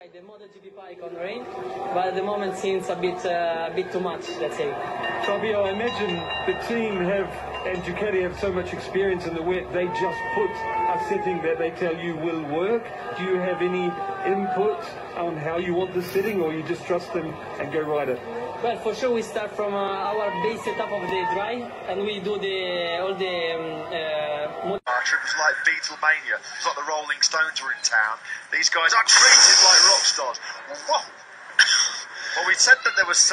The moto GP bike on rain, but at the moment seems a bit too much, let's say. Fabio, I imagine the team and Ducati have so much experience in the wet, they just put a setting that they tell you will work. Do you have any input on how you want the setting, or you just trust them and go ride it? Well, for sure we start from our base setup of the dry, and we do all the it was like Beatlemania. It was like the Rolling Stones were in town. These guys are treated like rock stars. Whoa. Well, we said that there was